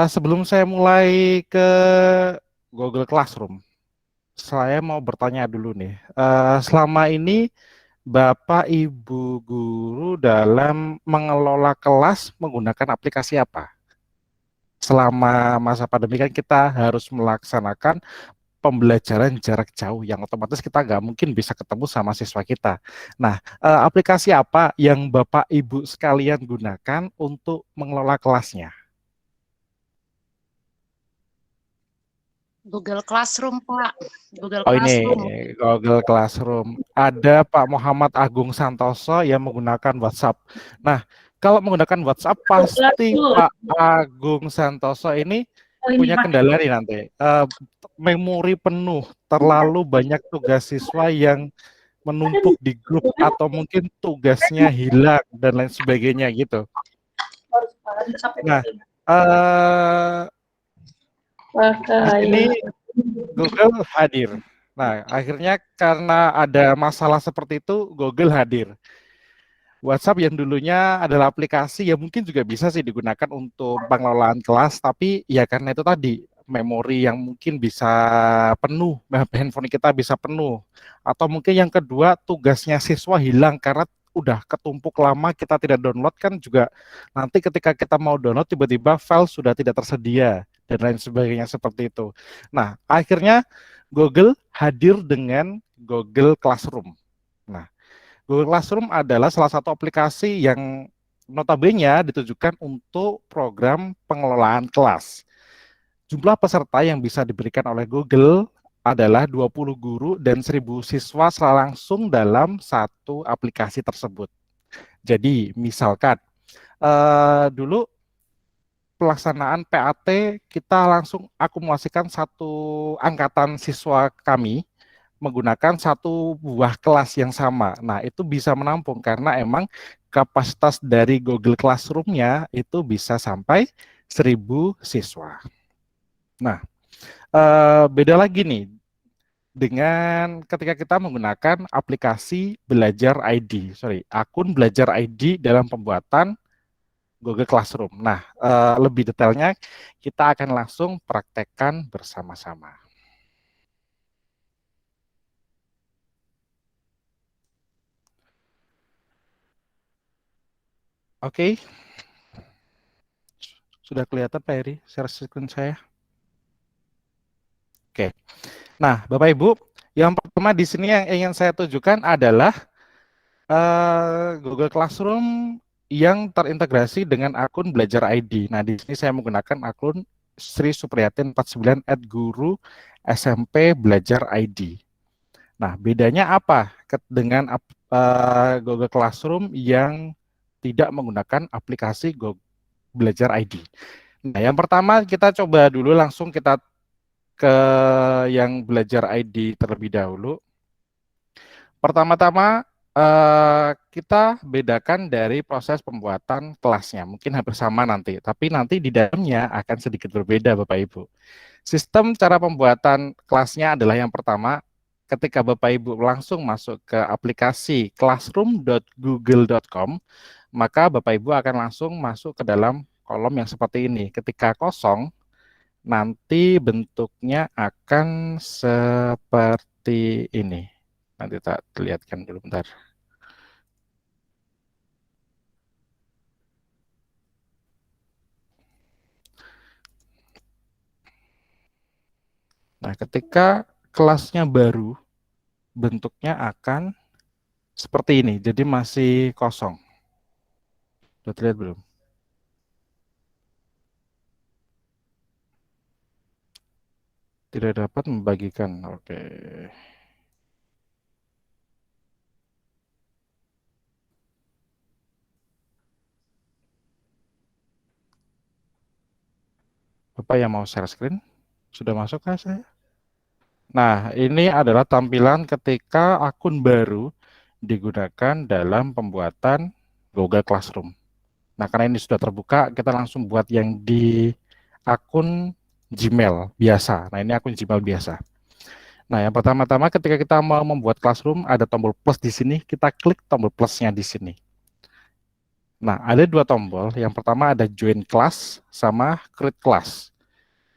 Sebelum saya mulai ke Google Classroom, saya mau bertanya dulu nih. Selama ini Bapak Ibu guru dalam mengelola kelas menggunakan aplikasi apa? Selama masa pandemi kan kita harus melaksanakan pembelajaran jarak jauh yang otomatis kita nggak mungkin bisa ketemu sama siswa kita. Nah, aplikasi apa yang Bapak Ibu sekalian gunakan untuk mengelola kelasnya? Google Classroom, Pak. Google Oh ini Classroom. Google Classroom. Ada Pak Muhammad Agung Santoso yang menggunakan WhatsApp. Nah, kalau menggunakan WhatsApp pasti Pak Agung Santoso ini Oh ini punya pakai. kendala nih nanti. Memori penuh, terlalu banyak tugas siswa yang menumpuk di grup atau mungkin tugasnya hilang dan lain sebagainya gitu. Nah, di sini Google hadir. Nah, akhirnya karena ada masalah seperti itu, Google hadir. WhatsApp yang dulunya adalah aplikasi yang mungkin juga bisa sih digunakan untuk pengelolaan kelas, tapi ya karena itu tadi memori yang mungkin bisa penuh, handphone kita bisa penuh. Atau mungkin yang kedua tugasnya siswa hilang karena udah ketumpuk lama kita tidak download kan juga nanti ketika kita mau download tiba-tiba file sudah tidak tersedia dan lain sebagainya seperti itu. Nah, akhirnya Google hadir dengan Google Classroom. Nah, Google Classroom adalah salah satu aplikasi yang notabene ditujukan untuk program pengelolaan kelas. Jumlah peserta yang bisa diberikan oleh Google adalah 20 guru dan 1.000 siswa secara langsung dalam satu aplikasi tersebut. Jadi, misalkan dulu pelaksanaan PAT kita langsung akumulasikan satu angkatan siswa kami menggunakan satu buah kelas yang sama. Nah, itu bisa menampung karena emang kapasitas dari Google Classroom-nya itu bisa sampai 1.000 siswa. Nah, beda lagi nih dengan ketika kita menggunakan aplikasi Belajar ID, akun Belajar ID dalam pembuatan Google Classroom. Nah, lebih detailnya kita akan langsung praktekkan bersama-sama. Oke, sudah kelihatan Pak Heri share screen saya? Oke. Nah, Bapak Ibu, yang pertama di sini yang ingin saya tunjukkan adalah Google Classroom yang terintegrasi dengan akun Belajar ID. Nah, di sini saya menggunakan akun Sri Supriyatin 49 @guru SMP Belajar ID. Nah, bedanya apa dengan Google Classroom yang tidak menggunakan aplikasi Google Belajar ID? Nah, yang pertama kita coba dulu langsung kita ke yang Belajar ID terlebih dahulu. Pertama-tama kita bedakan dari proses pembuatan kelasnya. Mungkin hampir sama nanti, tapi nanti di dalamnya akan sedikit berbeda Bapak Ibu. Sistem cara pembuatan kelasnya adalah yang pertama, ketika Bapak Ibu langsung masuk ke aplikasi classroom.google.com, maka Bapak Ibu akan langsung masuk ke dalam kolom yang seperti ini. Ketika kosong, nanti bentuknya akan seperti ini. Nanti tak lihatkan dulu bentar. Nah, ketika kelasnya baru, bentuknya akan seperti ini. Jadi masih kosong. Sudah terlihat belum? Tidak dapat membagikan. Oke. Bapak yang mau share screen? Sudah masuk kah saya? Nah, ini adalah tampilan ketika akun baru digunakan dalam pembuatan Google Classroom. Nah, karena ini sudah terbuka, kita langsung buat yang di akun Gmail biasa. Nah, ini akun Gmail biasa. Nah, yang pertama-tama ketika kita mau membuat Classroom, ada tombol plus di sini, kita klik tombol plusnya di sini. Nah, ada dua tombol. Yang pertama ada join class sama create class.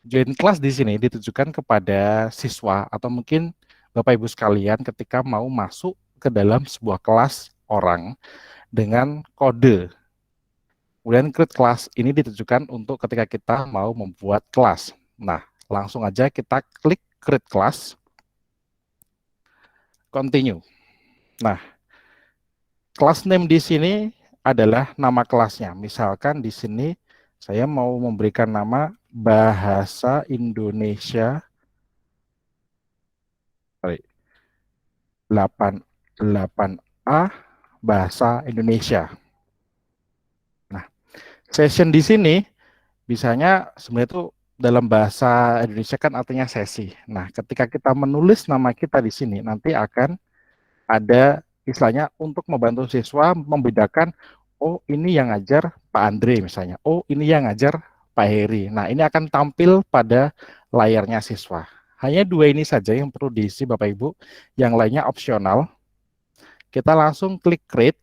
Join class di sini ditujukan kepada siswa atau mungkin Bapak Ibu sekalian ketika mau masuk ke dalam sebuah kelas orang dengan kode. Kemudian create class ini ditujukan untuk ketika kita mau membuat kelas. Nah, langsung aja kita klik create class, continue. Nah, class name di sini adalah nama kelasnya. Misalkan di sini saya mau memberikan nama Bahasa Indonesia 88A Bahasa Indonesia. Nah, session di sini bisanya sebenarnya itu dalam bahasa Indonesia kan artinya sesi. Nah, ketika kita menulis nama kita di sini nanti akan ada istilahnya untuk membantu siswa membedakan, oh ini yang ngajar Pak Andre misalnya, oh ini yang ngajar Pak Heri. Nah, ini akan tampil pada layarnya siswa. Hanya dua ini saja yang perlu diisi Bapak Ibu, yang lainnya opsional. Kita langsung klik create.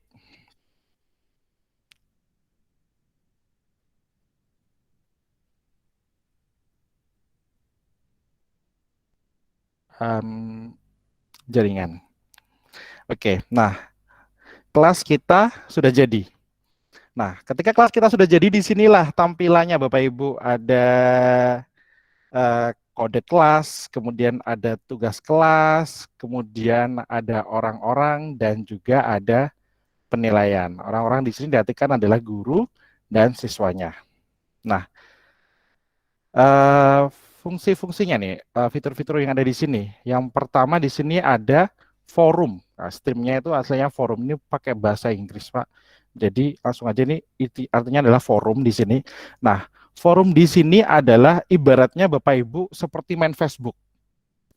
Jaringan. Oke, nah kelas kita sudah jadi. Nah, ketika kelas kita sudah jadi, disinilah tampilannya Bapak Ibu. Ada kode kelas, kemudian ada tugas kelas, kemudian ada orang-orang, dan juga ada penilaian. Orang-orang di sini diartikan adalah guru dan siswanya. Nah, fungsi-fungsinya nih, fitur-fitur yang ada di sini. Yang pertama di sini ada forum. Nah, streamnya itu aslinya forum, ini pakai bahasa Inggris, Pak. Jadi langsung aja ini artinya adalah forum di sini. Nah, forum di sini adalah ibaratnya Bapak Ibu seperti main Facebook.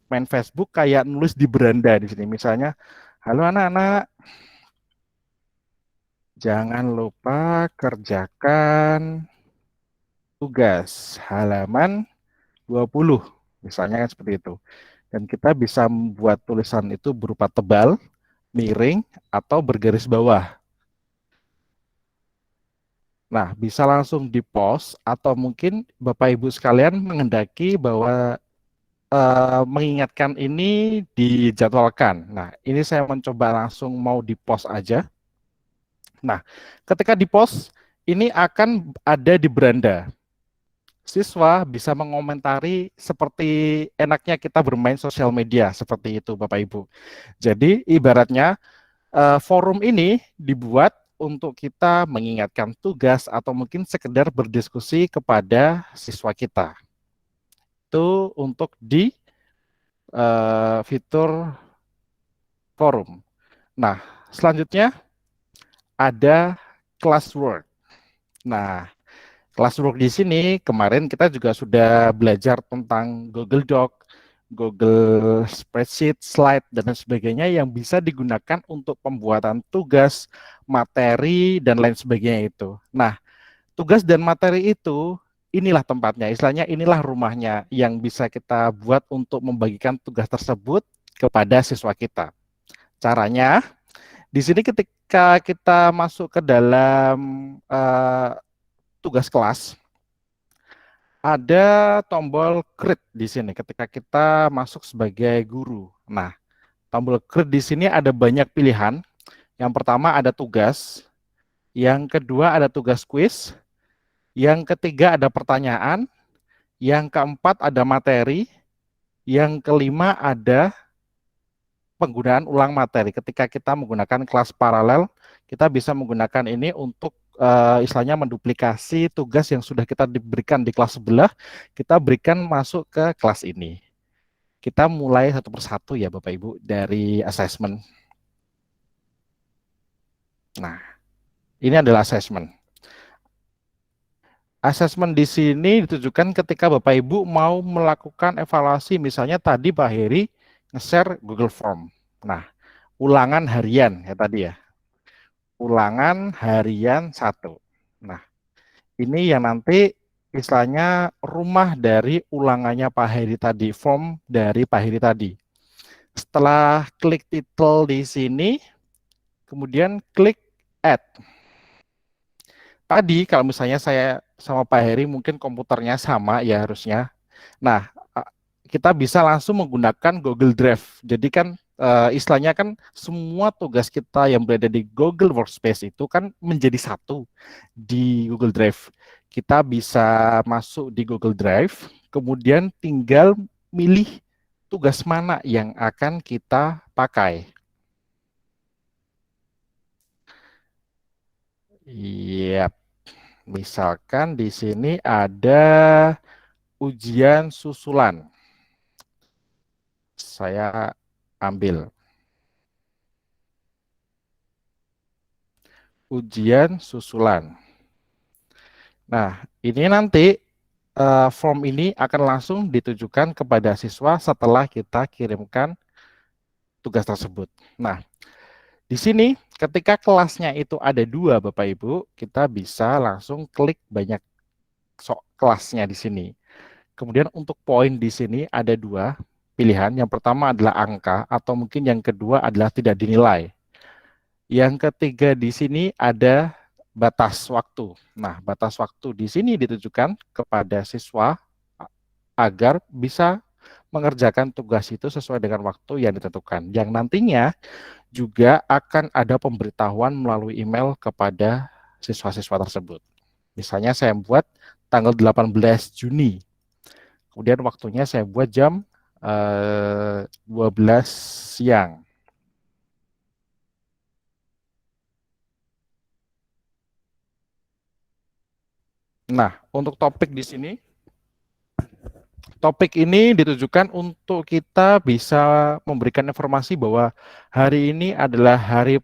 Main Facebook kayak nulis di beranda di sini. Misalnya, halo anak-anak, jangan lupa kerjakan tugas halaman 20. Misalnya kan seperti itu. Dan kita bisa membuat tulisan itu berupa tebal, miring, atau bergaris bawah. Nah, bisa langsung di-post atau mungkin Bapak Ibu sekalian menghendaki bahwa mengingatkan ini dijadwalkan. Nah, ini saya mencoba langsung mau di-post aja. Nah, ketika di-post, ini akan ada di beranda. Siswa bisa mengomentari seperti enaknya kita bermain sosial media, seperti itu Bapak Ibu. Jadi, ibaratnya forum ini dibuat untuk kita mengingatkan tugas atau mungkin sekedar berdiskusi kepada siswa kita. Itu untuk di fitur forum. Nah, selanjutnya ada classwork. Nah, classwork di sini kemarin kita juga sudah belajar tentang Google Doc, Google Spreadsheet, Slide, dan sebagainya yang bisa digunakan untuk pembuatan tugas, materi, dan lain sebagainya itu. Nah, tugas dan materi itu, inilah tempatnya, istilahnya inilah rumahnya yang bisa kita buat untuk membagikan tugas tersebut kepada siswa kita. Caranya, di sini ketika kita masuk ke dalam tugas kelas, ada tombol create di sini ketika kita masuk sebagai guru. Nah, tombol create di sini ada banyak pilihan. Yang pertama ada tugas, yang kedua ada tugas quiz, yang ketiga ada pertanyaan, yang keempat ada materi, yang kelima ada penggunaan ulang materi. Ketika kita menggunakan kelas paralel, kita bisa menggunakan ini untuk istilahnya menduplikasi tugas yang sudah kita diberikan di kelas sebelah, kita berikan masuk ke kelas ini. Kita mulai satu persatu ya Bapak Ibu dari assessment. Nah, ini adalah assessment. Assessment di sini ditujukan ketika Bapak Ibu mau melakukan evaluasi, misalnya tadi Pak Heri nge-share Google Form. Nah, ulangan harian ya tadi ya. Ulangan harian 1. Nah, ini yang nanti istilahnya rumah dari ulangannya Pak Heri tadi, form dari Pak Heri tadi. Setelah klik title di sini, kemudian klik add. tadi kalau misalnya saya sama Pak Heri mungkin komputernya sama ya harusnya. Nah, kita bisa langsung menggunakan Google Drive. Jadi kan istilahnya kan semua tugas kita yang berada di Google Workspace itu kan menjadi satu di Google Drive. Kita bisa masuk di Google Drive, kemudian tinggal milih tugas mana yang akan kita pakai. Iya, misalkan di sini ada ujian susulan. Saya ambil ujian susulan. Nah, ini nanti form ini akan langsung ditujukan kepada siswa setelah kita kirimkan tugas tersebut. Nah, di sini ketika kelasnya itu ada 2, Bapak Ibu, kita bisa langsung klik banyak kelasnya di sini. Kemudian untuk poin di sini ada 2 pilihan. Yang pertama adalah angka atau mungkin yang kedua adalah tidak dinilai. Yang ketiga di sini ada batas waktu. Nah, batas waktu di sini ditujukan kepada siswa agar bisa mengerjakan tugas itu sesuai dengan waktu yang ditentukan. Yang nantinya juga akan ada pemberitahuan melalui email kepada siswa-siswa tersebut. Misalnya saya buat tanggal 18 Juni. Kemudian waktunya saya buat jam 12 siang. Nah, untuk topik di sini, topik ini ditujukan untuk kita bisa memberikan informasi bahwa hari ini adalah hari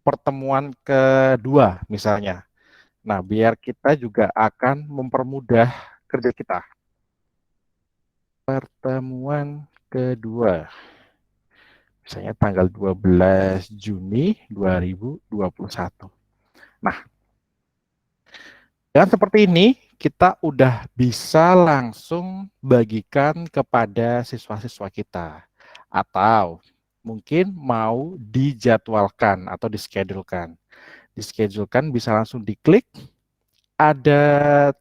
pertemuan kedua misalnya. Nah, biar kita juga akan mempermudah kerja kita. Pertemuan kedua. Misalnya tanggal 12 Juni 2021. Nah, dengan seperti ini, kita udah bisa langsung bagikan kepada siswa-siswa kita. Atau mungkin mau dijadwalkan atau dischedulekan. Dischedulekan bisa langsung diklik, ada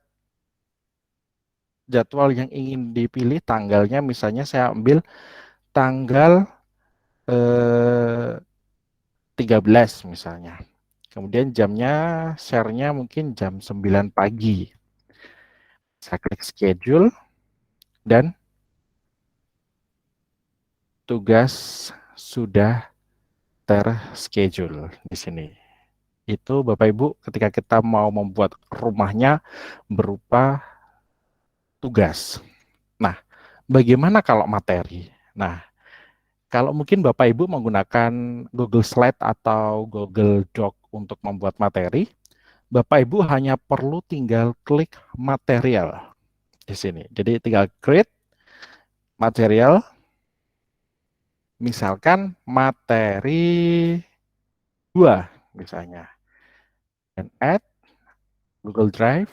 jadwal yang ingin dipilih, tanggalnya misalnya saya ambil tanggal 13 misalnya. Kemudian jamnya, share-nya mungkin jam 9 pagi. Saya klik schedule, dan tugas sudah terschedule di sini. Itu Bapak Ibu ketika kita mau membuat rumahnya berupa tugas. Nah, bagaimana kalau materi? Nah, kalau mungkin Bapak Ibu menggunakan Google Slide atau Google Doc untuk membuat materi, Bapak Ibu hanya perlu tinggal klik material di sini. Jadi tinggal create material, misalkan materi 2 misalnya. Dan add Google Drive.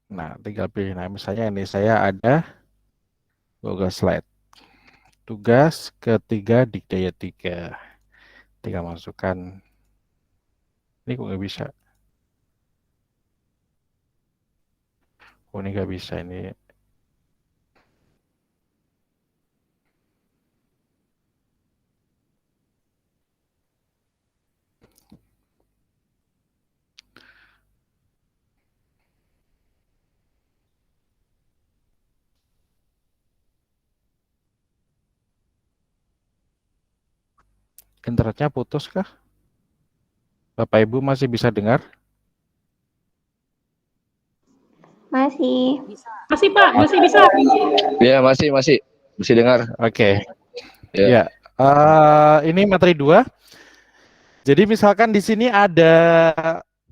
Nah, tinggal pilih. Nah, misalnya ini saya ada Google Slide. Tugas ketiga Dikdaya 3. Tinggal masukkan. Ini kok nggak bisa? Oh, ini nggak bisa. Ini internetnya putus kah? Bapak Ibu masih bisa dengar? Masih. Masih Pak, masih bisa. Ya, masih dengar. Oke. Ya. Ini materi 2. Jadi misalkan di sini ada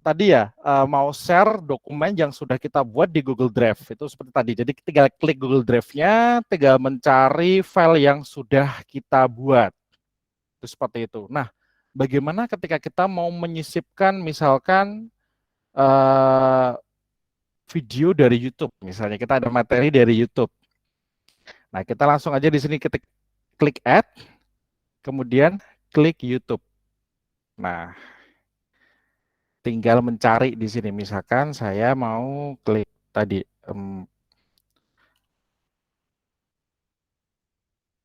tadi ya, mau share dokumen yang sudah kita buat di Google Drive. Itu seperti tadi. Jadi tinggal klik Google Drive-nya, tinggal mencari file yang sudah kita buat. Itu seperti itu. Nah, bagaimana ketika kita mau menyisipkan misalkan video dari YouTube. Misalnya kita ada materi dari YouTube. Nah, kita langsung aja di sini ketik klik add, kemudian klik YouTube. Nah, tinggal mencari di sini. Misalkan saya mau klik tadi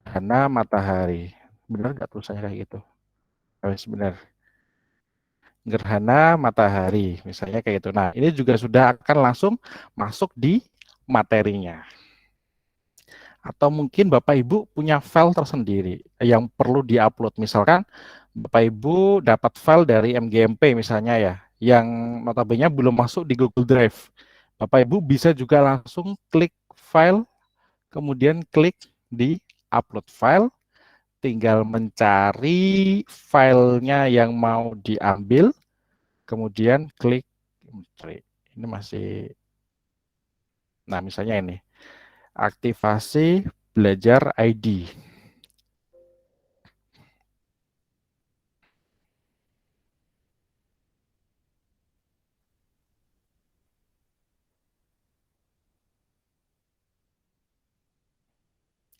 gerhana matahari. Benar nggak tulisannya kayak gitu? Benar. Gerhana matahari, misalnya kayak gitu. Nah, ini juga sudah akan langsung masuk di materinya. Atau mungkin Bapak Ibu punya file tersendiri yang perlu diupload. Misalkan Bapak Ibu dapat file dari MGMP misalnya ya, yang notabene belum masuk di Google Drive. Bapak Ibu bisa juga langsung klik file, kemudian klik di upload file, tinggal mencari filenya yang mau diambil, kemudian klik. Ini masih, nah misalnya ini, aktivasi belajar ID.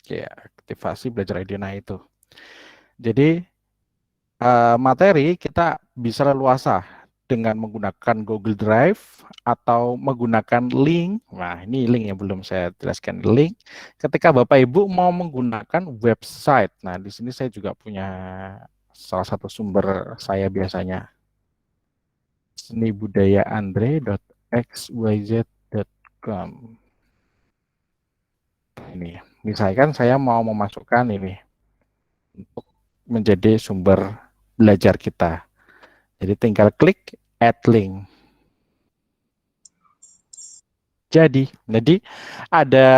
Oke, aktivasi belajar ID, nah itu. Jadi materi kita bisa leluasa dengan menggunakan Google Drive atau menggunakan link. Nah, ini link yang belum saya jelaskan. Link ketika Bapak Ibu mau menggunakan website. Nah, di sini saya juga punya salah satu sumber saya biasanya. senibudayaandre.xyz.com. Ini, misalkan saya mau memasukkan ini untuk menjadi sumber belajar kita. Jadi tinggal klik add link. Jadi ada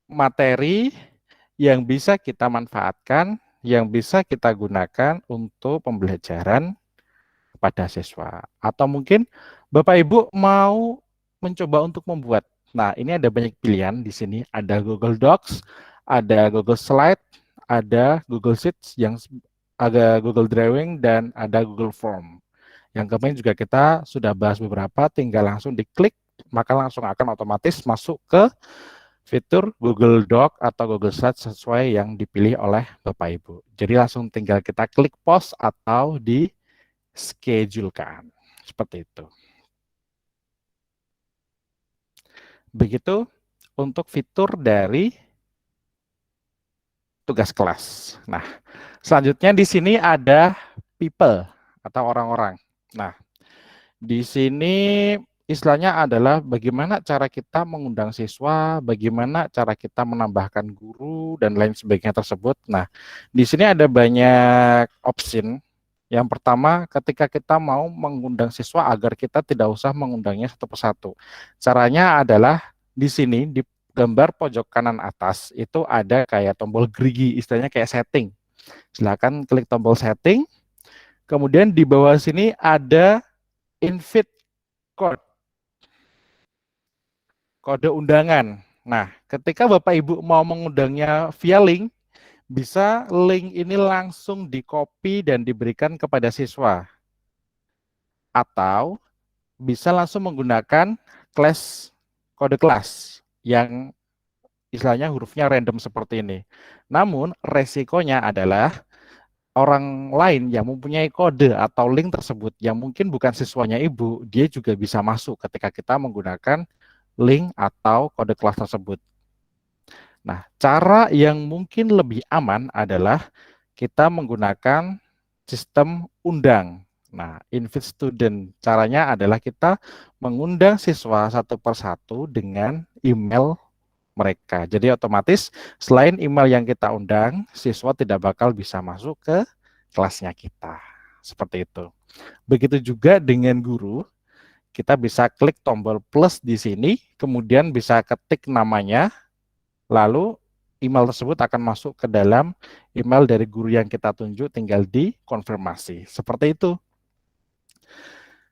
materi yang bisa kita manfaatkan, yang bisa kita gunakan untuk pembelajaran kepada siswa. Atau mungkin Bapak Ibu mau mencoba untuk membuat. Nah, ini ada banyak pilihan di sini. Ada Google Docs, ada Google Slide, ada Google Sheets, yang ada Google Drawing, dan ada Google Form. Yang kemarin juga kita sudah bahas beberapa, tinggal langsung diklik, maka langsung akan otomatis masuk ke fitur Google Doc atau Google Slide sesuai yang dipilih oleh Bapak Ibu. Jadi langsung tinggal kita klik pause atau di schedulekan. Seperti itu. Begitu untuk fitur dari tugas kelas. Nah, selanjutnya di sini ada people atau orang-orang. Nah, di sini istilahnya adalah bagaimana cara kita mengundang siswa, bagaimana cara kita menambahkan guru, dan lain sebagainya tersebut. Nah, di sini ada banyak option. Yang pertama, ketika kita mau mengundang siswa agar kita tidak usah mengundangnya satu persatu. Caranya adalah di sini, di gambar pojok kanan atas, itu ada kayak tombol gerigi, istilahnya kayak setting. Silakan klik tombol setting. Kemudian di bawah sini ada invite code, kode undangan. Nah, ketika Bapak Ibu mau mengundangnya via link, bisa link ini langsung di-copy dan diberikan kepada siswa. Atau bisa langsung menggunakan kode kelas yang istilahnya hurufnya random seperti ini. Namun resikonya adalah orang lain yang mempunyai kode atau link tersebut yang mungkin bukan siswanya Ibu, dia juga bisa masuk ketika kita menggunakan link atau kode kelas tersebut. Nah, cara yang mungkin lebih aman adalah kita menggunakan sistem undang. Nah, invite student. Caranya adalah kita mengundang siswa satu persatu dengan email mereka. Jadi otomatis selain email yang kita undang, siswa tidak bakal bisa masuk ke kelasnya kita. Seperti itu. Begitu juga dengan guru. Kita bisa klik tombol plus di sini, kemudian bisa ketik namanya, lalu email tersebut akan masuk ke dalam email dari guru yang kita tunjuk, tinggal dikonfirmasi. Seperti itu.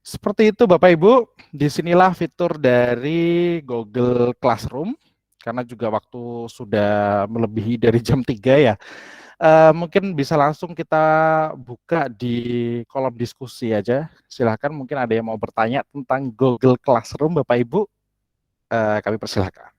Seperti itu Bapak Ibu, disinilah fitur dari Google Classroom, karena juga waktu sudah melebihi dari jam 3 ya. Mungkin bisa langsung kita buka di kolom diskusi aja. Silahkan, mungkin ada yang mau bertanya tentang Google Classroom Bapak Ibu. kami persilahkan.